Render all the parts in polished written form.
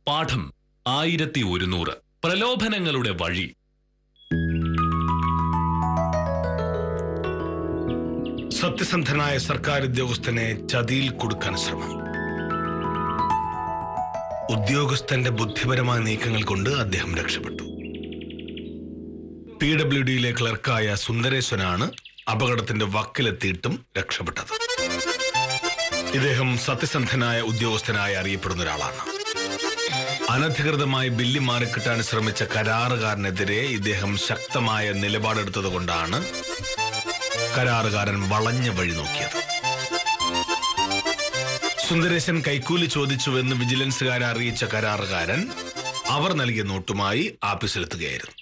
പാഠം 1100 പ്രലോഭനങ്ങളുടെ വഴി. സത്യസന്ധനായ സർക്കാർ ഉദ്യോഗസ്ഥനെ ചതിയിൽ കൊടുക്കാൻ ശ്രമം. ഉദ്യോഗസ്ഥന്റെ ബുദ്ധിപരമായ നീക്കങ്ങൾ കൊണ്ട് അദ്ദേഹം രക്ഷപ്പെട്ടു. PWDയിലെ ക്ലർക്കായ സുന്ദരേശ്വനാണ് അപകടത്തിന്റെ വക്കിലെത്തിയിട്ടും രക്ഷപ്പെട്ടത്. ഇദ്ദേഹം സത്യസന്ധനായ ഉദ്യോഗസ്ഥനായി അറിയപ്പെടുന്ന ഒരാളാണ്. അനധികൃതമായി ബില്ല് മാറിക്കിട്ടാൻ ശ്രമിച്ച കരാറുകാരനെതിരെ ഇദ്ദേഹം ശക്തമായ നിലപാടെടുത്തത് കൊണ്ടാണ് കരാറുകാരൻ വളഞ്ഞ വഴി നോക്കിയത്. സുന്ദരേശൻ കൈക്കൂലി ചോദിച്ചുവെന്ന് വിജിലൻസുകാരെ അറിയിച്ച കരാറുകാരൻ അവർ നൽകിയ നോട്ടുമായി ആഫീസിലെത്തുകയായിരുന്നു.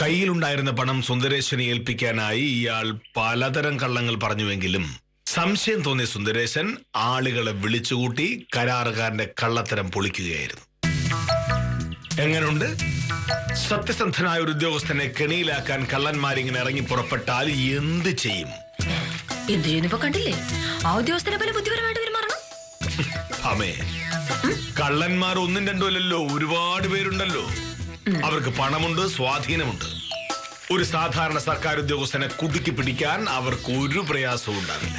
കയ്യിലുണ്ടായിരുന്ന പണം സുന്ദരേശനെ ഏൽപ്പിക്കാനായി ഇയാൾ പലതരം കള്ളങ്ങൾ പറഞ്ഞുവെങ്കിലും സംശയം തോന്നിയ സുന്ദരേശൻ ആളുകളെ വിളിച്ചുകൂട്ടി കരാറുകാരന്റെ കള്ളത്തരം പൊളിക്കുകയായിരുന്നു. എങ്ങനുണ്ട്? സത്യസന്ധനായ ഒരു ഉദ്യോഗസ്ഥനെ കെണിയിലാക്കാൻ കള്ളന്മാരിങ്ങനെ ഇറങ്ങി പുറപ്പെട്ടാൽ എന്ത് ചെയ്യും? എന്ത് ചെയ്യുന്നിപ്പോ കണ്ടില്ലേ? ആ ഉദ്യോഗസ്ഥരെ പോലെ ബുദ്ധിപരമായിട്ട് പെരുമാറണം. അമേ, കള്ളന്മാർ ഒന്നും രണ്ടും അല്ലല്ലോ, ഒരുപാട് പേരുണ്ടല്ലോ. അവർക്ക് പണമുണ്ട്, സ്വാധീനമുണ്ട്. ഒരു സാധാരണ സർക്കാർ ഉദ്യോഗസ്ഥനെ കുടുക്കി പിടിക്കാൻ അവർക്ക് ഒരു പ്രയാസവും ഉണ്ടാവില്ല.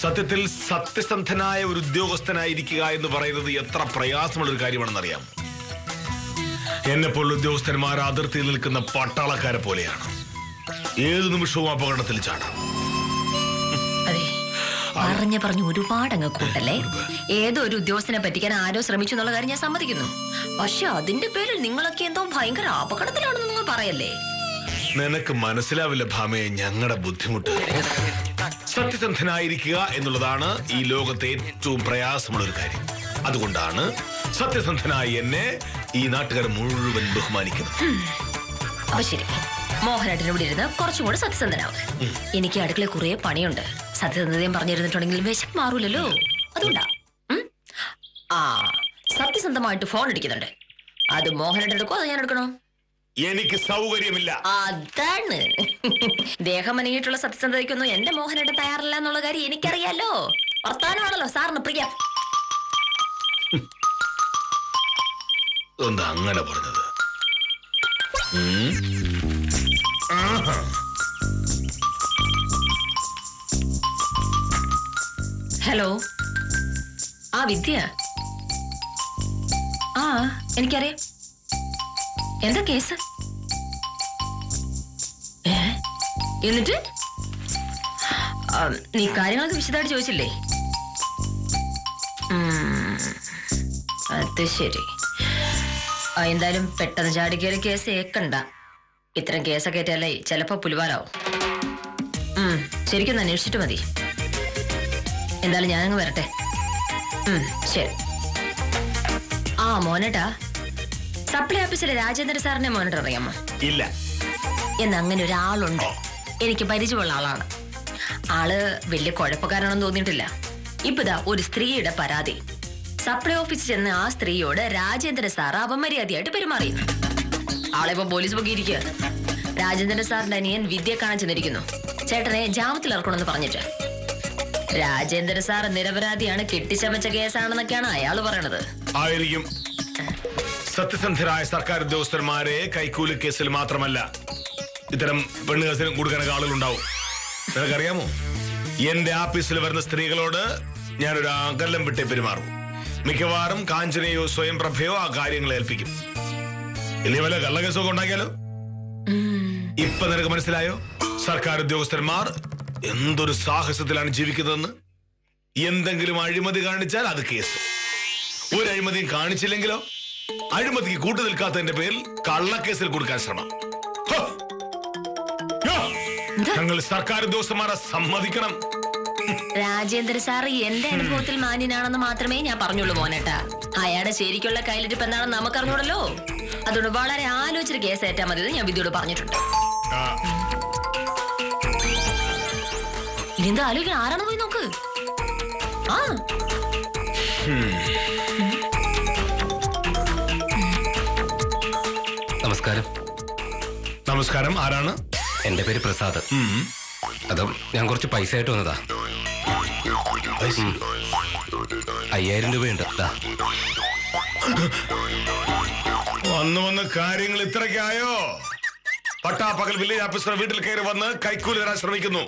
സത്യത്തിൽ സത്യസന്ധനായ ഒരു ഉദ്യോഗസ്ഥനായിരിക്കുക എന്ന് പറയുന്നത് എത്ര പ്രയാസമുള്ളൊരു കാര്യമാണെന്നറിയാം. എന്നെപ്പോലുള്ള ഉദ്യോഗസ്ഥന്മാർ അതിർത്തിയിൽ നിൽക്കുന്ന പട്ടാളക്കാരെ പോലെയാണ്. ഏതു നിമിഷവും അപകടത്തിൽ ചാടാം. പറഞ്ഞു ഒരുപാട് അങ്ങ് കൂട്ടല്ലേ. ഏതോ ഒരു ഉദ്യോഗസ്ഥനെ പറ്റിക്കാൻ ആരോ ശ്രമിച്ചു എന്നുള്ള കാര്യം ഞാൻ സമ്മതിക്കുന്നു. പക്ഷെ അതിന്റെ പേരിൽ നിങ്ങളൊക്കെ എന്തോ ഭയങ്കര അപകടത്തിലാണെന്ന് നിങ്ങൾ പറയല്ലേ. നിനക്ക് മനസ്സിലാവില്ല ഭാമേ ഞങ്ങളുടെ ബുദ്ധിമുട്ട്. സത്യസന്ധനായിരിക്കുക എന്നുള്ളതാണ് ഈ ലോകത്തെ ഏറ്റവും പ്രയാസമുള്ള ഒരു കാര്യം. അതുകൊണ്ടാണ് സത്യസന്ധനായി എന്നെ ഈ നാട്ടുകാർ മുഴുവൻ ബഹുമാനിക്കുന്നത്. അപ്പൊ ശരി, മോഹനേട്ടൻ ഇവിടെ ഇരുന്ന് കുറച്ചും കൂടെ സത്യസന്ധനാവും. എനിക്ക് അടുക്കളയിൽ കുറെ പണിയുണ്ട്. സത്യസന്ധതയും പറഞ്ഞിരുന്നിട്ടുണ്ടെങ്കിൽ വിശപ്പ് മാറൂലല്ലോ. അതുകൊണ്ടാ. ആ, സത്യസന്ധമായിട്ട് ഫോൺ അടിക്കുന്നുണ്ട്. അത് മോഹനേട്ടൻ എടുക്കോ അതോ ഞാൻ എടുക്കണോ? എനിക്ക് സൗകര്യമില്ല. അതാണ്. ദേഹമനയിട്ടുള്ള സത്യസന്ധതയ്ക്കൊന്നും എന്റെ മോഹനേട്ടൻ തയ്യാറല്ല എന്നുള്ള കാര്യം എനിക്കറിയാലോ. വർത്താനമാണല്ലോ സാറിന് പ്രിയ. എന്താ അങ്ങനെ പറഞ്ഞത്? ഹലോ, ആ വിദ്യ. ആ, എനിക്കറിയാം. എന്താ കേസ്? എന്നിട്ട് നീ കാര്യങ്ങളൊക്കെ വിശദമായിട്ട് ചോദിച്ചില്ലേ? അത് ശരി. എന്തായാലും പെട്ടെന്ന് ചാടിക്കയറി കേസ് ഏക്കണ്ട. ഇത്തരം കേസൊക്കെ ഏറ്റാലേ ചിലപ്പോ പുലിവാലാവും. ശരിക്കും അന്വേഷിച്ചിട്ട് മതി. എന്തായാലും ഞാനങ്ങ് വരട്ടെ. ശരി. ആ മോനേട്ടാ, സപ്ലൈ ഓഫീസിലെ രാജേന്ദ്ര സാറിനെ മോനേട്ടർ അറിയാമോ? ഇല്ല. എന്നങ്ങനെ ഒരാളുണ്ട്. എനിക്ക് പരിചയമുള്ള ആളാണ്. ആള് വലിയ കുഴപ്പക്കാരാണെന്ന് തോന്നിയിട്ടില്ല. ഇപ്പതാ ഒരു സ്ത്രീയുടെ പരാതി. സപ്ലൈ ഓഫീസിൽ ചെന്ന് ആ സ്ത്രീയോട് രാജേന്ദ്ര സാർ അപമര്യാദയായിട്ട് പെരുമാറിയുന്നു. ആളെപ്പോ പോലീസ് പൊക്കിയിരിക്കുക. രാജേന്ദ്ര സാറിന്റെ അനിയൻ വിദ്യ കാണാൻ ചെന്നിരിക്കുന്നു. ചേട്ടനെ ജാമത്തിൽ ഇറക്കണമെന്ന് പറഞ്ഞിട്ട്. രാജേന്ദ്ര സാർ നിരപരാധിയാണ്, കെട്ടിച്ചമച്ച കേസാണെന്നൊക്കെയാണ് അയാൾ പറയണത്. ആയിരിക്കും. സത്യസന്ധരായ സർക്കാർ ഉദ്യോഗസ്ഥന്മാരെ കൈക്കൂലി കേസിൽ മാത്രമല്ല ഇത്തരം പെണ്ണു കേസിലും കൊടുക്കാനൊക്കെ ആളുകളുണ്ടാവും. നിനക്കറിയാമോ, എന്റെ ഓഫീസിൽ വരുന്ന സ്ത്രീകളോട് ഞാനൊരു അകലം വിട്ടേ പെരുമാറും. മിക്കവാറും കാഞ്ചനയോ സ്വയം പ്രഭയോ ആ കാര്യങ്ങൾ ഏൽപ്പിക്കും. ഇനി വല്ല കള്ളക്കേസൊക്കെ ഉണ്ടാക്കിയാലോ? ഇപ്പൊ നിനക്ക് മനസ്സിലായോ സർക്കാർ ഉദ്യോഗസ്ഥന്മാർ എന്തൊരു സാഹസത്തിലാണ് ജീവിക്കുന്നതെന്ന്? എന്തെങ്കിലും അഴിമതി കാണിച്ചാൽ അത് കേസ്. ഒരു അഴിമതിയും കാണിച്ചില്ലെങ്കിലോ അഴിമതിക്ക് കൂട്ടു നിൽക്കാത്തതിന്റെ പേരിൽ കള്ളക്കേസിൽ കൊടുക്കാൻ ശ്രമം. ഞങ്ങൾ സർക്കാർ ഉദ്യോഗസ്ഥന്മാരെ സമ്മതിക്കണം. രാജേന്ദ്ര സാർ എന്റെ അനുഭവത്തിൽ മാന്യനാണെന്ന് മാത്രമേ ഞാൻ പറഞ്ഞുള്ളൂ മോനേട്ടാ. അയാളുടെ ശരിക്കുള്ള കയ്യിലിരിപ്പ് എന്താണെന്ന് നമുക്കറിഞ്ഞൂടല്ലോ. അതുകൊണ്ട് വളരെ ആലോചിച്ചൊരു കേസ് ഏറ്റാ മതി ഞാൻ വിദ്യയോട് പറഞ്ഞിട്ടുണ്ട്. ഇനി എന്താ ആലോചിക്കണം? ആരാണ് പോയി നോക്ക്. ആ നമസ്കാരം. നമസ്കാരം. ആരാണ്? എന്റെ പേര് പ്രസാദ്. ഞാൻ കുറച്ച് പൈസ ആയിട്ട് വന്നതാ. 5000 രൂപയുണ്ട്. വന്ന് കാര്യങ്ങൾ ഇത്രയ്ക്കായോ? പട്ടാപ്പകൽ വില്ലേജ് ഓഫീസർ വീട്ടിൽ കയറി വന്ന് കൈക്കൂലി തരാൻ ശ്രമിക്കുന്നു.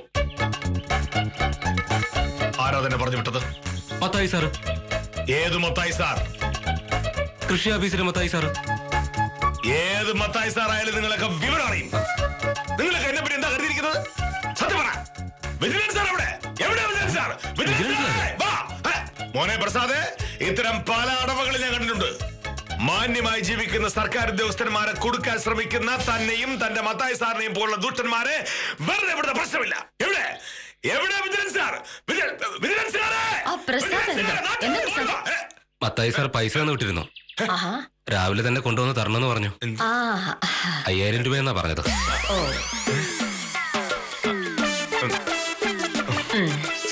ആരാ തന്നെ പറഞ്ഞു വിട്ടത്? മത്തായി സാർ. ഏത് മത്തായി സാർ? കൃഷി ഓഫീസിലെ മത്തായി സാർ. ഏത് മത്തായി സാർ ആയാലും നിങ്ങളൊക്കെ വിവരം അറിയും. നിങ്ങളൊക്കെ എന്നെ പറ്റി എന്താ കരുതിയിരിക്കുന്നത്? സത്യം പറ. വിജിലൻസ് സാർ എവിടെ? എവിടെ വിജിലൻസ് സാർ? മോനെ പ്രസാദ്, ഇത്തരം പല അടവുകളും ഞാൻ കണ്ടിട്ടുണ്ട്. മാന്യമായി ജീവിക്കുന്ന സർക്കാർ ഉദ്യോഗസ്ഥന്മാരെ കൊടുക്കാൻ ശ്രമിക്കുന്ന തന്നെയും തന്റെ മത്തായി സാറിനെയും പോലുള്ള ദുഷ്ടന്മാരെ വെറുതെ വിടുന്ന പ്രശ്നമില്ല. എവിടെ എവിടെ vigilance sir? Vigilance Mathai sir പൈസ തന്നു വിട്ടിരുന്നു. രാവിലെ തന്നെ കൊണ്ടുവന്ന് തരണമെന്ന് പറഞ്ഞു. 5000 രൂപയെന്നാ പറഞ്ഞത്.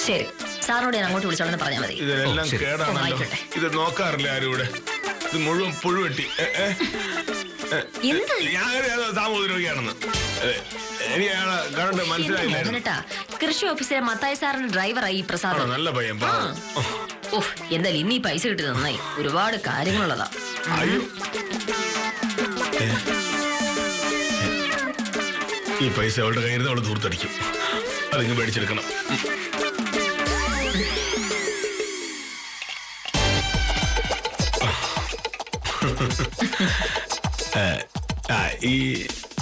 ശരി, സാറോട് ഞാൻ അങ്ങോട്ട് വിളിച്ചോളെന്ന് പറഞ്ഞാൽ മതി. ഇതെല്ലാം കേടാണല്ലോ. ഇത് നോക്കാറില്ല ആരും ഇവിടെ. ഇത് മുഴുവൻ പുഴുവെട്ടി. സാമൂഹികയാണെന്ന് എനിക്ക് മനസ്സിലായില്ല. കൃഷി ഓഫീസിലെ മത്തായി സാറിന്റെ ഡ്രൈവറായി പ്രസാദ്. നല്ല പയ്യൻ. എന്തായാലും ഇന്ന് ഈ പൈസ കിട്ടി നന്നായി. ഒരുപാട് കാര്യങ്ങളുള്ളതാ. ഈ പൈസ അവളുടെ കയ്യിൽ നിന്ന് അവള് ദൂർത്തടിക്കും. അതിങ്ങ് മേടിച്ചെടുക്കണം.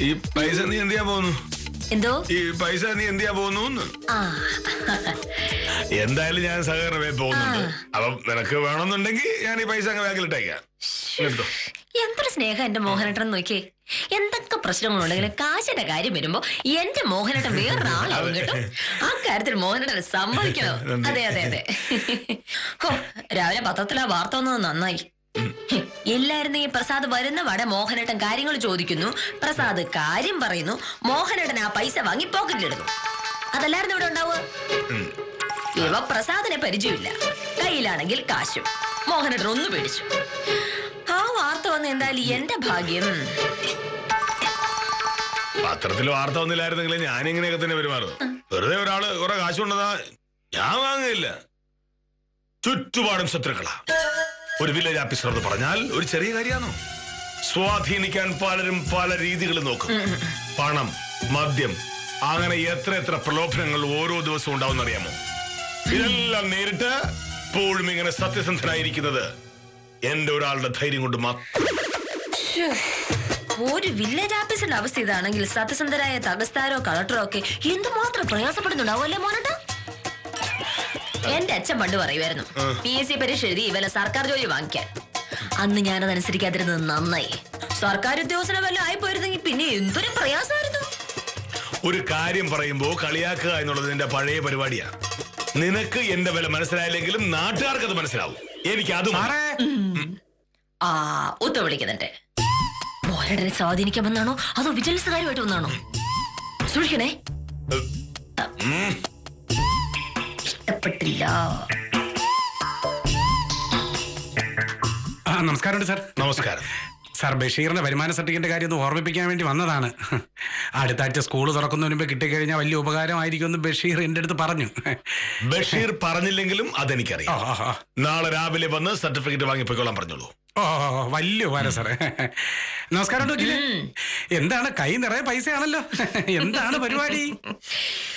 ഈ പൈസ നീ എന്ത് ചെയ്യാൻ പോകുന്നു? എന്തോ ഈ പൈസ നീ എന്ത് ചെയ്യാൻ പോകുന്നു? എന്തായാലും ഞാൻ സഹകരണമേ പോകുന്നുണ്ട്. അപ്പം നിനക്ക് വേണമെന്നുണ്ടെങ്കിൽ ഞാൻ ഈ പൈസ അങ്ങ് ബാങ്കിലിട്ടേക്കാം. എന്തൊരു സ്നേഹം എന്റെ മോഹനേട്ടൻ. നോക്കിയേ, എന്തൊക്കെ പ്രശ്നങ്ങളുണ്ടെങ്കിലും കാശിന്റെ കാര്യം വരുമ്പോ എന്റെ മോഹനേട്ടൻ വേറൊരാളാവും കേട്ടോ. ആ കാര്യത്തിൽ മോഹനേട്ടൻ സമ്മതിക്കണം. അതെ അതെ അതെ. രാവിലെ പത്രത്തിലാ വാർത്ത വന്നത് നന്നായി. എല്ലായിരുന്നെങ്കിൽ പ്രസാദ് വരുന്ന വടെ മോഹനേട്ടൻ കാര്യങ്ങൾ ചോദിക്കുന്നു, പ്രസാദ് കാര്യം പറയുന്നു, മോഹനേട്ടൻ ആ പൈസ വാങ്ങി പോക്കറ്റിലെടുക്കും. അതല്ലായിരുന്നു ഇവിടെ ഉണ്ടാവുക. ഇവ പ്രസാദിനെ പരിചയമില്ല, കയ്യിലാണെങ്കിൽ കാശും. മോഹനേട്ടൻ ഒന്ന് പേടിച്ചു. ആ വാർത്ത വന്ന് എന്തായാലും എന്റെ ഭാഗ്യം. പത്രത്തിൽ വാർത്ത വന്നില്ലായിരുന്നെങ്കിൽ ഞാൻ ഇങ്ങനെയൊക്കെ തന്നെ പെരുമാറും. വെറുതെ ഒരാള് കുറെ കാശ് കൊണ്ടതാ ഞാൻ വാങ്ങുകയില്ല. ചുറ്റുപാടും ശത്രുക്കളാ. ഒരു വില്ലേജ് ഓഫീസർ എന്ന് പറഞ്ഞാൽ ഒരു ചെറിയ കാര്യമാണോ? സ്വാധീനിക്കാൻ പലരും പല രീതികൾ നോക്കും. പണം, മദ്യം, അങ്ങനെ എത്ര പ്രലോഭനങ്ങൾ ഓരോ ദിവസവും ഉണ്ടാവും അറിയാമോ? ഇതെല്ലാം നേരിട്ട് ഇപ്പോഴും ഇങ്ങനെ സത്യസന്ധനായിരിക്കുന്നത് എന്റെ ഒരാളുടെ ധൈര്യം കൊണ്ട് മാത്രം. ഒരു വില്ലേജ് ഓഫീസറിന്റെ അവസ്ഥ ഇതാണെങ്കിൽ സത്യസന്ധരായ തഹസിൽദാരോ കളക്ടറോ ഒക്കെ എന്തുമാത്രം പ്രയാസപ്പെടുന്നുണ്ടാവും അല്ലേ മോനട്ടാ? എന്റെ അച്ഛൻ പണ്ട് പറയുമായിരുന്നു, PSC പരീക്ഷ എഴുതി ഇവലെ സർക്കാർ ജോലി വാങ്ങിക്കാൻ. അന്ന് ഞാനതനുസരിക്കാതിരുന്നത് നന്നായി. സർക്കാർ ഉദ്യോഗസ്ഥനെ വല്ല ആയിപ്പോയിരുന്നെങ്കിൽ പിന്നെ എന്തൊരു പ്രയാസമായിരുന്നു. ഒരു കാര്യം പറയുമ്പോ കളിയാക്കുക എന്നുള്ളത് നിന്റെ പഴയ പരിപാടിയാ. നിനക്ക് എന്റെ വില മനസ്സിലായില്ലെങ്കിലും നാട്ടുകാർക്ക് അത് മനസ്സിലാവും. എനിക്ക് അത് ഒത്ത വിളിക്കുന്നുണ്ട്. മോഹനേട്ടനെ സ്വാധീനിക്കാമെന്നാണോ അതോ വിജിലൻസുകാരുമായിട്ട് വന്നാണോ? സൂക്ഷിക്കണേ. ഇഷ്ടപ്പെട്ടില്ല. നമസ്കാരമുണ്ട് സാർ. നമസ്കാരം സാർ. ബഷീറിന്റെ വരുമാന സർട്ടിഫിക്കറ്റ് കാര്യം ഒന്ന് ഓർമ്മിപ്പിക്കാൻ വേണ്ടി വന്നതാണ്. അടുത്ത ആഴ്ച സ്കൂൾ തുറക്കുന്നതിന് മുമ്പ് കിട്ടിക്കഴിഞ്ഞാൽ വലിയ ഉപകാരമായിരിക്കുമെന്ന് ബഷീർ എന്റെ അടുത്ത് പറഞ്ഞു. ബഷീർ പറഞ്ഞില്ലെങ്കിലും അതെനിക്കറിയാം. നാളെ രാവിലെ വന്ന് സർട്ടിഫിക്കറ്റ് വാങ്ങിപ്പോയിക്കോളാൻ പറഞ്ഞോളൂ. വലിയ ഉപകാരം സാറേ. നമസ്കാരം. എന്താണ് കൈ നിറയെ പൈസയാണല്ലോ, എന്താണ് പരിപാടി?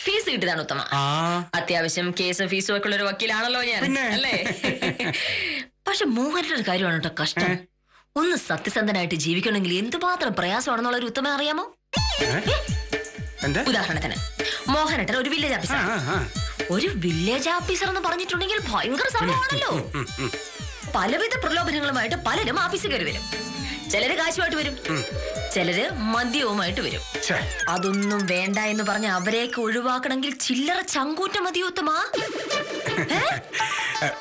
ഫീസ് കിട്ടിയതാണ് ഉത്തമ. അത്യാവശ്യം കേസും ഫീസും ഒക്കെ ഉള്ള ഒരു വക്കീലാണല്ലോ ഞാൻ, അല്ലേ? പക്ഷെ മോഹനന്റെ ഒരു കാര്യമാണ് കേട്ടോ കഷ്ടം. ഒന്ന് സത്യസന്ധനായിട്ട് ജീവിക്കണമെങ്കിൽ എന്തുമാത്രം പ്രയാസമാണെന്നുള്ള ഒരു ഉത്തമ അറിയാമോ? ഉദാഹരണത്തിന് മോഹനേട്ടൻ ഒരു വില്ലേജ് ഓഫീസർ. ഒരു വില്ലേജ് ഓഫീസർ എന്ന് പറഞ്ഞിട്ടുണ്ടെങ്കിൽ ഭയങ്കര സംഭവമാണല്ലോ. പലവിധ പ്രലോഭനങ്ങളുമായിട്ട് പലരും ഓഫീസിൽ കയറി വരും. ചിലര് കാശുമായിട്ട് വരും, ചിലര് മദ്യവുമായിട്ട് വരും. അതൊന്നും വേണ്ട എന്ന് പറഞ്ഞ് അവരെയൊക്കെ ഒഴിവാക്കണമെങ്കിൽ ചില്ലറ ചങ്കൂറ്റം മതിയോ ഉത്തമാ?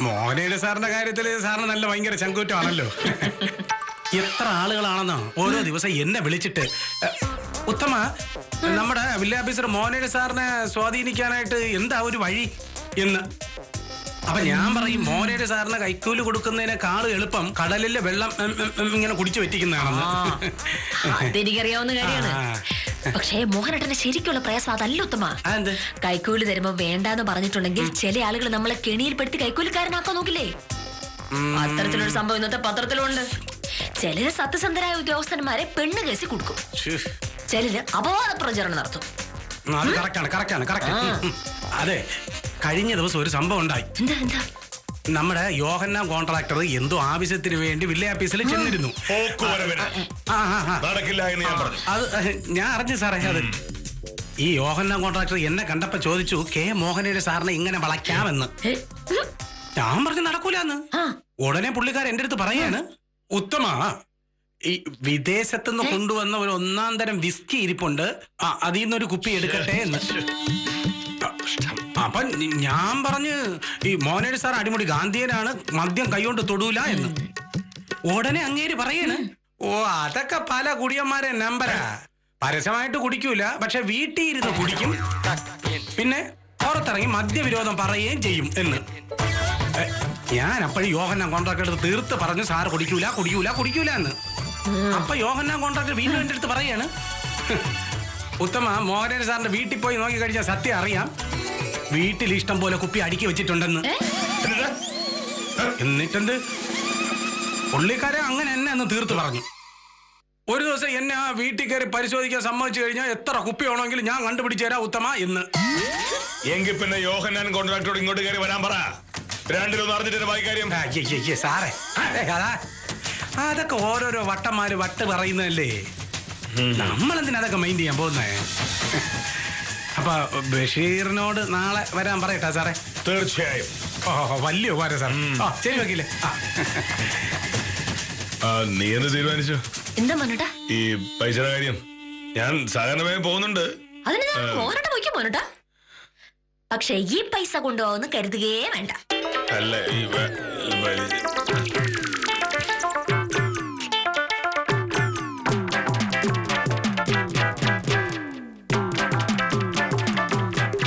മോഹനയുടെ സാറിന്റെ കാര്യത്തില് സാറിന് നല്ല ഭയങ്കര ചങ്കൂറ്റമാണല്ലോ. എത്ര ആളുകളാണെന്നോ ഓരോ ദിവസം എന്നെ വിളിച്ചിട്ട്, ഉത്തമ നമ്മുടെ വില്ലേജ് ഓഫീസർ മോഹനയുടെ സാറിനെ സ്വാധീനിക്കാനായിട്ട് എന്താ ഒരു വഴി എന്ന്. അപ്പൊ ഞാൻ പറയും, മോഹനയുടെ സാറിന് കൈക്കൂലി കൊടുക്കുന്നതിനേക്കാൾ എളുപ്പം കടലിലെ വെള്ളം ഇങ്ങനെ കുടിച്ചു വെറ്റിക്കുന്നതാണെന്ന്. അതെനിക്കറിയാവുന്ന കാര്യമാണ്. പക്ഷേ മോഹനേട്ടന്റെ ശരിക്കുള്ള പ്രയാസം അതല്ല ഉത്തമ. അതെന്ത്? കൈക്കൂലി തരുമ്പോ വേണ്ടാന്ന് പറഞ്ഞിട്ടുണ്ടെങ്കിൽ ചില ആളുകൾ നമ്മളെ കെണിയിൽപ്പെടുത്തി കൈക്കൂലിക്കാരനാക്കാൻ നോക്കില്ലേ? അത്തരത്തിലൊരു സംഭവം ഇന്നത്തെ പത്രത്തിലുണ്ട്. ചിലര് സത്യസന്ധരായ ഉദ്യോഗസ്ഥന്മാരെ പെണ്ണ് കേസി കൊടുക്കും, ചിലര് അപവാദ പ്രചരണം നടത്തും. അത് കറക്റ്റാണ്. അതെ, കഴിഞ്ഞ ദിവസം ഒരു സംഭവം ഉണ്ടായി. എന്താ? നമ്മുടെ യോഹന്നാൻ കോൺട്രാക്ടർ എന്തോ ആവശ്യത്തിന് വേണ്ടി വില്ലേജ് ഓഫീസിൽ ചെന്നിരുന്നു. അത് ഞാൻ അറിഞ്ഞു സാറേ. അത് ഈ യോഹന്നാൻ കോൺട്രാക്ടർ എന്നെ കണ്ടപ്പോ ചോദിച്ചു, കെ മോഹനയുടെ സാറിനെ ഇങ്ങനെ വളയ്ക്കാമെന്ന്. ഞാൻ പറഞ്ഞു നടക്കൂലെന്ന്. ഉടനെ പുള്ളിക്കാരൻ എന്റെ അടുത്ത് പറയാണ്, ഉത്തമ ഈ വിദേശത്തുനിന്ന് കൊണ്ടുവന്ന ഒരു 1-ാം തരം വിസ്കി ഇരിപ്പുണ്ട്, അതിൽ നിന്നൊരു കുപ്പി എടുക്കട്ടെ എന്ന്. അപ്പൊ ഞാൻ പറഞ്ഞ്, ഈ മോഹനയുടെ സാർ അടിമുടി ഗാന്ധിയനാണ്, മദ്യം കൈകൊണ്ട് തൊടൂല എന്ന്. ഉടനെ അങ്ങേര് പറയാണ്, ഓ അതൊക്കെ പല കുടിയന്മാരെ നമ്പരാ, പരസ്യമായിട്ട് കുടിക്കൂല, പക്ഷെ വീട്ടിൽ ഇരുന്ന് കുടിക്കും, പിന്നെ പുറത്തിറങ്ങി മദ്യവിരോധം പറയുകയും ചെയ്യും എന്ന്. ഞാൻ അപ്പോഴും യോഹന്നാൻ കോൺട്രാക്ടർ എടുത്ത് തീർത്ത് പറഞ്ഞു, സാറ് കുടിക്കൂല എന്ന്. അപ്പൊ യോഹന്നാൻ കോൺട്രാക്ടർ വീണ്ടും എന്റെ അടുത്ത് പറയാണ്, ഉത്തമ മോഹനയുടെ സാറിന്റെ വീട്ടിൽ പോയി നോക്കി കഴിഞ്ഞാൽ സത്യം അറിയാം, വീട്ടിൽ ഇഷ്ടം പോലെ കുപ്പി അടുക്കി വെച്ചിട്ടുണ്ടെന്ന്. എന്നിട്ടുണ്ട് പുള്ളിക്കാരെ അങ്ങനെ എന്നെ ഒന്ന് തീർത്ത് പറഞ്ഞു. ഒരു ദിവസം എന്നെ ആ വീട്ടിൽ കയറി പരിശോധിക്കാൻ സമ്മതിച്ചു കഴിഞ്ഞാൽ എത്ര കുപ്പി വേണമെങ്കിലും ഞാൻ കണ്ടുപിടിച്ചു തരാം ഉത്തമ എന്ന്. എങ്കിൽ പിന്നെ യോഹന്നാൻ കോൺട്രാക്ടറോട് ഇങ്ങോട്ട് കയറി വരാൻ പറ. രണ്ടിലൊന്നും അറിഞ്ഞിട്ട് ബാക്കി കാര്യം. സാറേ അതൊക്കെ ഓരോരോ വട്ടന്മാര് വട്ട് പറയുന്നതല്ലേ, നമ്മളെന്തിനാ അതൊക്കെ മൈൻഡ് ചെയ്യാൻ പോകുന്നേ? അപ്പൊ ബഷീറിനോട് നാളെ വരാൻ പറയട്ടാ സാറേ? തീർച്ചയായും. വലിയ ഉപകാരം സാർ. ശരി വക്കീലേ. നീ എന്ത് തീരുമാനിച്ചു? എന്താ മോനട്ടാ ഈ പൈസയുടെ കാര്യം? ഞാൻ സാധാരണമായി പോകുന്നുണ്ട്. മോനട്ടാ, പക്ഷെ ഈ പൈസ കൊണ്ടുപോകുന്ന കരുതുകയേ വേണ്ട. അല്ല,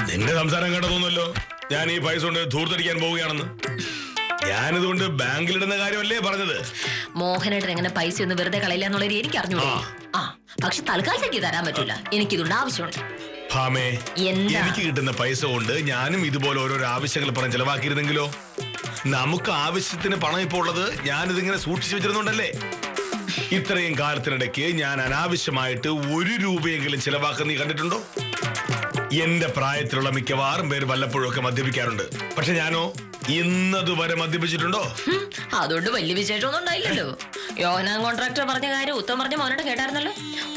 നിന്റെ സംസാരം കേട്ടതൊന്നുമല്ലോ ഞാൻ ഈ പൈസ കൊണ്ട് ധൂർത്തടിക്കാൻ പോവുകയാണെന്ന്. ഞാനിതുകൊണ്ട് ബാങ്കിലിടുന്ന കാര്യമല്ലേ പറഞ്ഞത്. മോഹനേട്ടൻ എങ്ങനെ പൈസ ഒന്നും വെറുതെ കളയില്ല എന്നുള്ളത് എനിക്ക് അറിഞ്ഞൂടാ. പക്ഷെ തൽക്കാലത്തേക്ക് തരാൻ പറ്റൂല, എനിക്കിതുകൊണ്ട് ആവശ്യമുണ്ട്. ഭാമേ, എനിക്ക് കിട്ടുന്ന പൈസ കൊണ്ട് ഞാനും ഇതുപോലെ ഓരോരോ ആവശ്യങ്ങൾ പറഞ്ഞ് ചെലവാക്കിയിരുന്നെങ്കിലോ? നമുക്ക് ആവശ്യത്തിന് പണം ഇപ്പോൾ ഉള്ളത് ഞാനിതിങ്ങനെ സൂക്ഷിച്ചു വെച്ചിരുന്നുണ്ടല്ലേ. ഇത്രയും കാലത്തിനിടയ്ക്ക് ഞാൻ അനാവശ്യമായിട്ട് 1 രൂപയെങ്കിലും ചെലവാക്കുന്ന നീ കണ്ടിട്ടുണ്ടോ? എന്റെ പ്രായത്തിലുള്ള മിക്കവാറും പേര് വല്ലപ്പോഴും ഒക്കെ മദ്യപിക്കാറുണ്ട്. പക്ഷെ ഞാനോ ഇന്നതുവരെ മദ്യപിച്ചിട്ടുണ്ടോ? അതുകൊണ്ട് വലിയ വിശേഷമൊന്നും ഉണ്ടായില്ലല്ലോ. യോഹന്നാൻ കോൺട്രാക്ടർ പറഞ്ഞ കാര്യം ഉത്തം പറഞ്ഞ മോഹനേട്ടൻ കേട്ടായിരുന്നല്ലോ.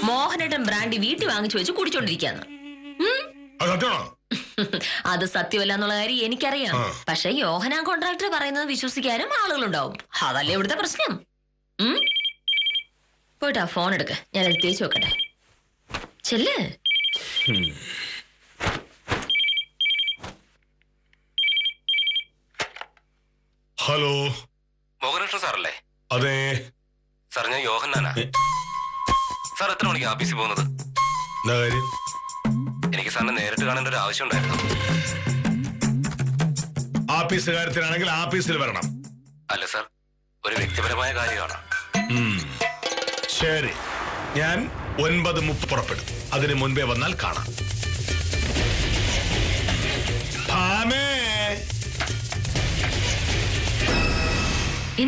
മോഹനേട്ടൻ ബ്രാൻഡി വീട്ടിൽ വാങ്ങിച്ചു വെച്ച് കുടിച്ചോണ്ടിരിക്കാന്ന്. അത് സത്യമല്ല എന്നുള്ള കാര്യം എനിക്കറിയാം. പക്ഷെ യോഹന്നാൻ കോൺട്രാക്ടർ പറയുന്നത് വിശ്വസിക്കാനും ആളുകളുണ്ടാവും. അതല്ലേ ഇവിടുത്തെ പ്രശ്നം. പോയിട്ടാ ഫോൺ എടുക്ക, ഞാൻ അത് തേച്ച് വെക്കട്ടെ. ചെല്ല്. ഹലോ, മോഹനകൃഷ്ണൻ സാറല്ലേ? അതെ സാർ, ഞാൻ യോഹന്നാനാ. സാർ എത്ര മണിക്ക് ആഫീസിൽ പോകുന്നത്? എന്താ കാര്യം? എനിക്ക് സാറിനെ നേരിട്ട് കാണേണ്ട ഒരു ആവശ്യം ഉണ്ടായിരുന്നു. ആഫീസ് കാര്യത്തിനാണെങ്കിൽ ആഫീസിൽ വരണം. അല്ല സാർ, ഒരു വ്യക്തിപരമായ കാര്യമാണ്. ശരി, ഞാൻ 9:30 പുറപ്പെടും. അതിന് മുൻപേ വന്നാൽ കാണാം.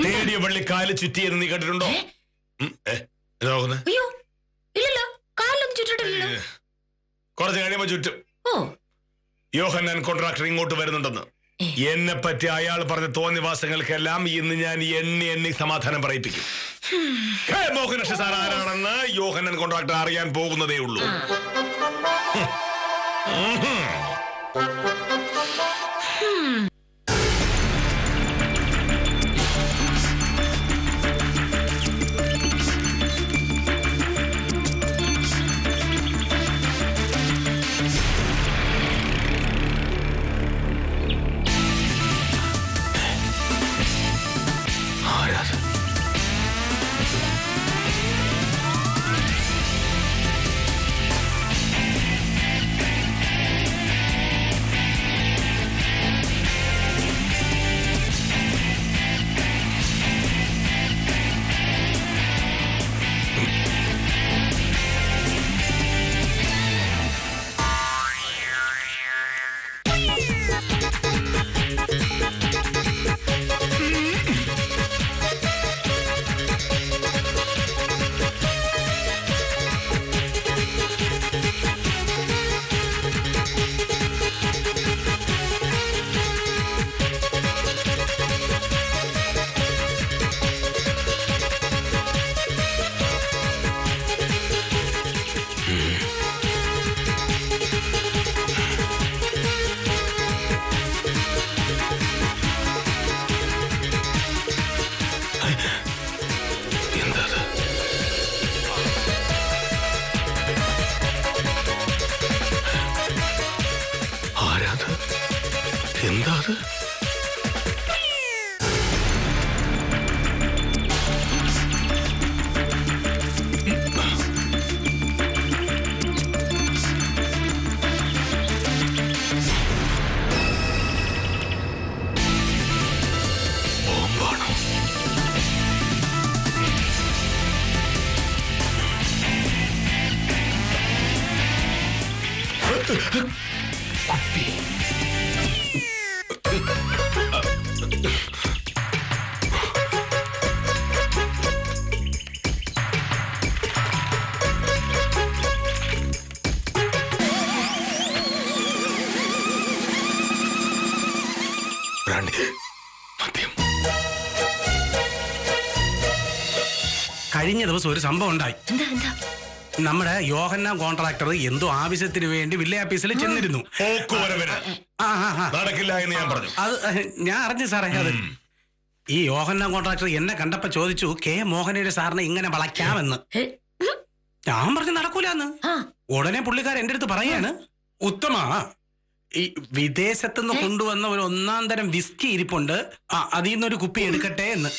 നേടിയ പള്ളി കാല് ചുറ്റിയെന്ന് നീ കണ്ടിട്ടുണ്ടോ? കുറച്ച് കഴിയുമ്പോ ചുറ്റും. യോഹന്നാൻ കോൺട്രാക്ടർ ഇങ്ങോട്ട് വരുന്നുണ്ടെന്ന്. എന്നെ പറ്റി അയാൾ പറഞ്ഞ തോന്നിവാസങ്ങൾക്കെല്ലാം ഇന്ന് ഞാൻ എണ്ണി സമാധാനം പറയിപ്പിക്കും. മോഹനകൃഷ്ണൻ സാർ ആരാണെന്ന് യോഹന്നാൻ കോൺട്രാക്ടർ അറിയാൻ പോകുന്നതേ ഉള്ളൂ. എന്താ അത്? ബോംബാണോ? കുപ്പി. ബ്രാൻഡി, മദ്യം. കഴിഞ്ഞ ദിവസം ഒരു സംഭവം ഉണ്ടായി. എന്താ എന്താ? നമ്മുടെ യോഹന്നാൻ കോൺട്രാക്ടർ എന്തോ ആവശ്യത്തിന് വേണ്ടി വില്ലേജ് ഓഫീസിൽ ചെന്നിരുന്നു. നടക്കില്ല എന്ന് ഞാൻ പറഞ്ഞു. അത് ഞാൻ അറിഞ്ഞു സാറേ. അത് ഈ യോഹന്നാൻ കോൺട്രാക്ടർ എന്നെ കണ്ടപ്പോ ചോദിച്ചു, കെ മോഹനയുടെ സാറിനെ ഇങ്ങനെ വളയ്ക്കാമെന്ന്. ഞാൻ പറഞ്ഞു നടക്കൂലെന്ന്. ഉടനെ പുള്ളിക്കാരൻ എന്റെ അടുത്ത് പറയാണ്, ഉത്തമ ഈ വിദേശത്തുനിന്ന് കൊണ്ടുവന്ന ഒരു 1-ാം തരം വിസ്കി ഇരിപ്പുണ്ട്, അതിൽ നിന്നൊരു കുപ്പി എടുക്കട്ടെ എന്ന്.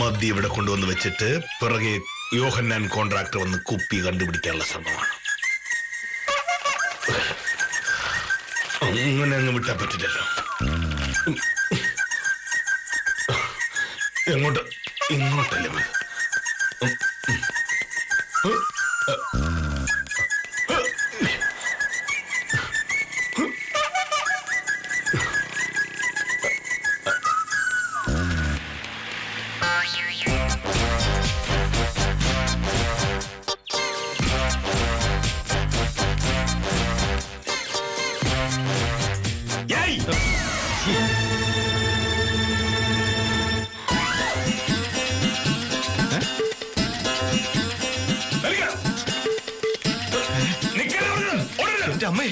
മദ്യം ഇവിടെ കൊണ്ടുവന്ന് വെച്ചിട്ട് പിറകെ യോഹന്നാൻ കോൺട്രാക്ടർ വന്ന് കുപ്പി കണ്ടുപിടിക്കാനുള്ള ശ്രമമാണ്. അങ്ങനെ അങ്ങ് വിട്ടാൻ പറ്റില്ലല്ലോ. എങ്ങോട്ട്? ഇങ്ങോട്ടല്ലേ? അമ്മേ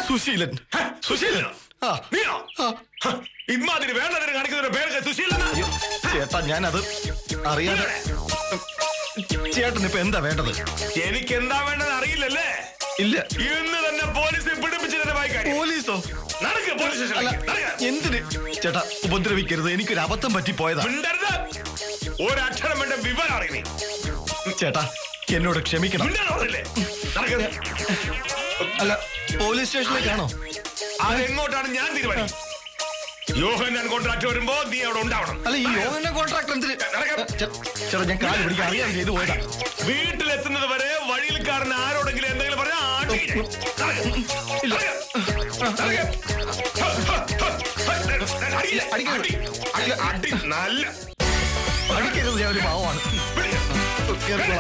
സുശീലൻ. സുശീലനോ? നീയോ? ഇമാതിരി വേണ്ടതിന് കാണിക്കുന്ന പേര് സുശീലനാ? ചേട്ടാ ഞാനത് അറിയാതെ. ചേട്ടൻ ഇപ്പൊ എന്താ വേണ്ടത്? എനിക്ക് എന്താ വേണ്ടത് അറിയില്ലല്ലേ? ഇല്ല. ഇന്ന് തന്നെ പോലീസിനെ പിടിപ്പിച്ചിട്ട് വായിക്കാൻ. പോലീസോ? നടക്ക് പോലീസ് സ്റ്റേഷനിലേക്ക്. എന്തിന് ചേട്ടാ ഉപദ്രവിക്കരുത്, എനിക്കൊരു അബദ്ധം പറ്റിപ്പോയതാ. ഒരക്ഷരം വേണ്ട വിവരം അറിയണേ. ചേട്ടാ എന്നോട് ക്ഷമിക്കണം. അല്ല പോലീസ് സ്റ്റേഷനിലേക്കാണോ? അതെങ്ങോട്ടാണ് ഞാൻ തീരുമാനിക്കും. യോഹന്നാൻ കോൺട്രാക്ട് വരുമ്പോ നീ അവിടെ ഉണ്ടാവണം. അല്ല ഈ യോഹന്നാൻ കോൺട്രാക്ട് എന്തിന്? ചേട്ടാ ഞാൻ കാല് പിടിക്കാൻ അറിയാൻ ചെയ്തു പോയതാ. വീട്ടിലെത്തുന്നത് വരെ വഴിയിൽ കാരണം ആരോടെങ്കിലും എന്തെങ്കിലും പറഞ്ഞാൽ നല്ല അടിക്കരുത്, ഞാൻ ഒരു പാവമാണ്. എന്താണ്?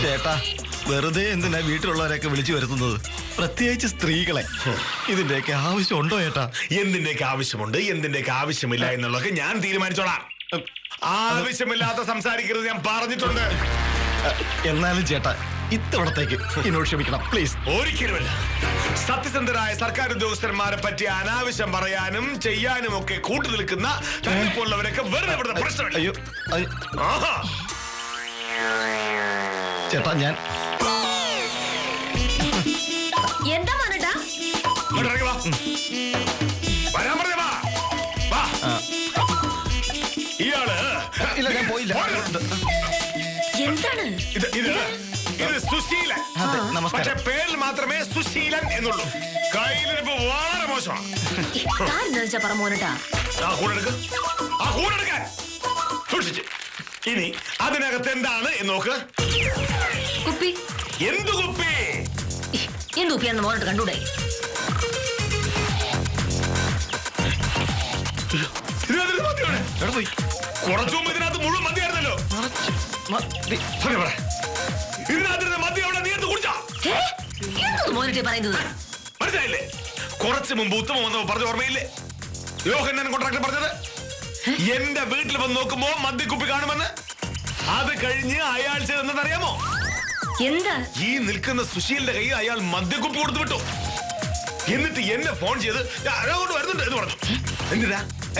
ചേട്ടാ വെറുതെ എന്തിനാ വീട്ടിലുള്ളവരെയൊക്കെ വിളിച്ചു വരുത്തുന്നത്, പ്രത്യേകിച്ച് സ്ത്രീകളെ? ഇതിന്റെയൊക്കെ ആവശ്യമുണ്ടോ ചേട്ടാ? എന്തിന്റെയൊക്കെ ആവശ്യമുണ്ട്, എന്തിന്റെയൊക്കെ ആവശ്യമില്ല എന്നുള്ളതൊക്കെ ഞാൻ തീരുമാനിച്ചോളാം. ആവശ്യമില്ലാത്ത സംസാരിക്കരുത് ഞാൻ പറഞ്ഞിട്ടുണ്ട്. എന്നാലും ചേട്ടാ ഇത്തവണത്തേക്ക് എന്നോട് ക്ഷമിക്കണം പ്ലീസ്. ഒരിക്കലുമല്ല. സത്യസന്ധരായ സർക്കാർ ഉദ്യോഗസ്ഥന്മാരെ പറ്റി അനാവശ്യം പറയാനും ചെയ്യാനും ഒക്കെ കൂട്ടു നിൽക്കുന്ന തന്നെപ്പോലുള്ളവരൊക്കെ വെറുതെ ഇവിടുത്തെ പ്രശ്നമില്ല. അയ്യോ ആഹാ. ചേട്ടാ ഞാൻ എന്താ പറഞ്ഞിട്ടാ ഇങ്ങോട്ട് ഇറങ്ങി വാ. വരാൻ പറഞ്ഞ വാ. വാ. ഇയാള് ഇല്ല ഞാൻ പോയില്ല. എന്താണ് ഇത് സുശീലൻ. അതെ പക്ഷെ നമസ്കാരം. പേരിൽ മാത്രമേ സുശീലൻ എന്നുള്ളൂ. കയ്യിലിരിപ്പ് വളരെ മോശമാണ്. വെച്ചാ പറ മോനട്ടാ. ആ കൂടെടുക്ക്. ആ കൂടെടുക്കാൻ സൂക്ഷിച്ച്. ഇനി അതിനകത്ത് എന്താണ് എന്ന് നോക്ക്. കുപ്പി. എന്തു കുപ്പി? എന്ത് കുപ്പിയാണെന്ന് മോനട്ട് കണ്ടൂടെ? ഇതിനകത്ത് മദ്യമാണ്. എവിടെ പോയി? കുറച്ചു മുമ്പ് ഇതിനകത്ത് മുഴുവൻ മദ്യമായിരുന്നല്ലോ. ഇതിനകത്ത് മദ്യം എവിടെ നീ എന്ത് കുടിച്ചാ? മോനട്ടെ പറയുന്നത് മനസ്സിലായില്ലേ? കുറച്ചു മുമ്പ് ഉത്തമം വന്നപ്പോ പറഞ്ഞ ഓർമ്മയില്ലേ? യോഹന്നാൻ കോൺട്രാക്ടർ പറഞ്ഞത് എന്റെ വീട്ടിൽ വന്ന് നോക്കുമ്പോ മദ്യക്കുപ്പി കാണുമെന്ന്. അത് കഴിഞ്ഞ് അയാൾ ചെയ്തെന്നറിയാമോ? എന്താ ഈ നിൽക്കുന്ന സുശീലിന്റെ കയ്യിൽ അയാൾ മദ്യക്കുപ്പി കൊടുത്തു വിട്ടു. എന്നിട്ട് എന്നെ ഫോൺ ചെയ്ത് അങ്ങോട്ട് വരുന്നുണ്ട് എന്ന് പറഞ്ഞു.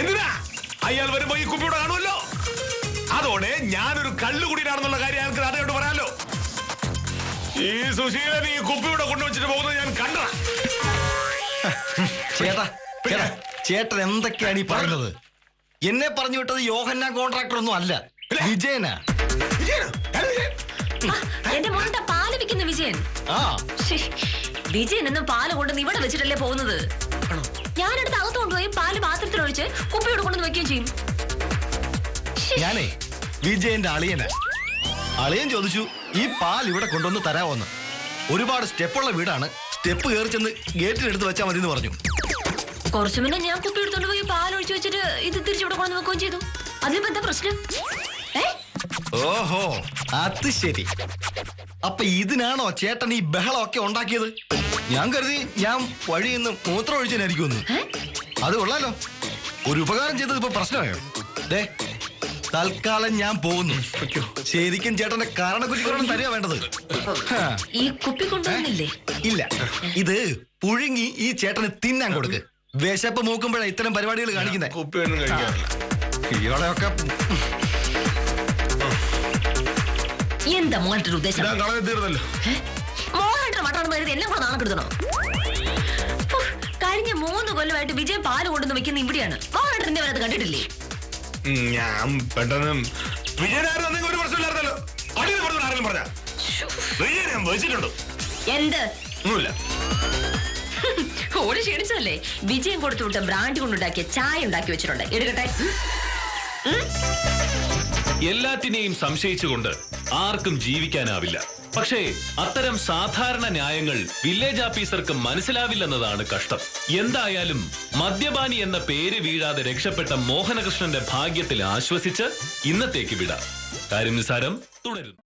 എന്തിനാ അയാൾ വരുമ്പോ ഈ കുപ്പിയോടെ കാണുമല്ലോ. അതോടെ ഞാനൊരു കള്ളുകുടിയാണെന്നുള്ള കാര്യം അയാൾക്ക് അറിയോട്ട് പറയാലോ. ഈ സുശീലൻ ഈ കുപ്പിയോടെ കൊണ്ടുവച്ചിട്ട് പോകുന്നത് ഞാൻ കണ്ട. ചേട്ടാ ചേട്ടൻ എന്തൊക്കെയാണ് ഈ പറയുന്നത്? എന്നെ പറഞ്ഞു വിട്ടത് യോഹന്നാൻ കോൺട്രാക്ടർ ഒന്നും അല്ല, വിജയനാ. എന്റെ മോനട്ട പാല് വിൽക്കുന്ന വിജയൻ. ആ വിജയൻ എന്നും പാല് കൊണ്ടുവന്ന് ഇവിടെ വെച്ചിട്ടല്ലേ പോകുന്നത്. ഞാനെടുത്ത് അകത്ത് കൊണ്ടുപോയി പാല് പാത്രത്തിലൊഴിച്ച് കുപ്പിയോട് കൊണ്ടുവന്ന് വെക്കുകയും ചെയ്യും. ഞാനേ വിജയന്റെ അളിയനാ. അളിയൻ ചോദിച്ചു ഈ പാൽ ഇവിടെ കൊണ്ടുവന്ന് തരാമോന്ന്. ഒരുപാട് സ്റ്റെപ്പുള്ള വീടാണ്, സ്റ്റെപ്പ് കയറി ചെന്ന് ഗേറ്റിലെടുത്ത് വെച്ചാൽ മതി എന്ന് പറഞ്ഞു. കുറച്ചു മുന്നേ ഞാൻ കുപ്പി എടുത്തോണ്ട് പോയി പാൽ ഒഴിച്ചു വെച്ചിട്ട് ഇത് തിരിച്ചിവിടെ കൊണ്ടുവന്ന് വെക്കുകയും ചെയ്തു. അതിനിപ്പോ എന്താ പ്രശ്നം? ഓഹോ അത് ശരി. അപ്പൊ ഇതിനാണോ ചേട്ടൻ ഈ ബഹളമൊക്കെ ഉണ്ടാക്കിയത്? ഞാൻ കരുതി ഞാൻ വഴി നിന്ന് മൂത്രം ഒഴിച്ചായിരിക്കുമെന്ന്. അത് കൊള്ളാലോ, ഒരു ഉപകാരം ചെയ്തത് ഇപ്പൊ പ്രശ്നമായോ? ദേ തൽക്കാലം ഞാൻ പോകുന്നു. ശരിക്കും ചേട്ടന്റെ കാരണക്കുറ്റിക്കണം തരിക വേണ്ടത്. ഈ കുപ്പി കൊണ്ടുവന്നില്ലേ? ഇല്ല, ഇത് പുഴുങ്ങി ഈ ചേട്ടന് തിന്നാൻ കൊടുക്ക്. വിശപ്പ് മൂക്കുമ്പോഴാണ് ഇത്തരം പരിപാടികൾ കാണിക്കുന്നത്. കുപ്പിയൊന്നും കഴിക്കാറില്ല. ഇയാളെയൊക്കെ എന്താ മോഹന്റെ ഉദ്ദേശം? തീർന്നല്ലോ. മോഹന്റെ മട്ടാണെന്ന് കരുതി എല്ലാം കൂടെ നാളെ കിടത്തണോ? കഴിഞ്ഞ 3 കൊല്ലമായിട്ട് വിജയൻ പാല് കൊണ്ടുവന്ന് വെക്കുന്ന ഇവിടെയാണ്. മോഹന്റെ വരെ അത് കണ്ടിട്ടില്ലേ? ഞാൻ പെട്ടെന്ന് വിജയനായിരുന്നു ഒരു പ്രശ്നമില്ലായിരുന്നല്ലോ. അടിയിൽ പറഞ്ഞു ആരെങ്കിലും പറഞ്ഞ വിജയൻ ഞാൻ വെച്ചിട്ടുണ്ടോ? എന്ത് ഒന്നുമില്ല. ഓടി ക്ഷണിച്ചല്ലേ? വിജയം കൊടുത്തുവിട്ട് ബ്രാൻഡ് കൊണ്ടുണ്ടാക്കിയ ചായ ഉണ്ടാക്കി വെച്ചിട്ടുണ്ട്. എടുക്കട്ടെ. എല്ലാറ്റിനെയും സംശയിച്ചുകൊണ്ട് ആർക്കും ജീവിക്കാനാവില്ല. പക്ഷേ അത്തരം സാധാരണ ന്യായങ്ങൾ വില്ലേജ് ഓഫീസർക്ക് മനസ്സിലാവില്ലെന്നതാണ് കഷ്ടം. എന്തായാലും മദ്യപാനി എന്ന പേര് വീഴാതെ രക്ഷപ്പെട്ട മോഹനകൃഷ്ണന്റെ ഭാഗ്യത്തിൽ ആശ്വസിച്ച് ഇന്നത്തേക്ക് വിടാം. കാര്യം നിസാരം തുടരുന്നു.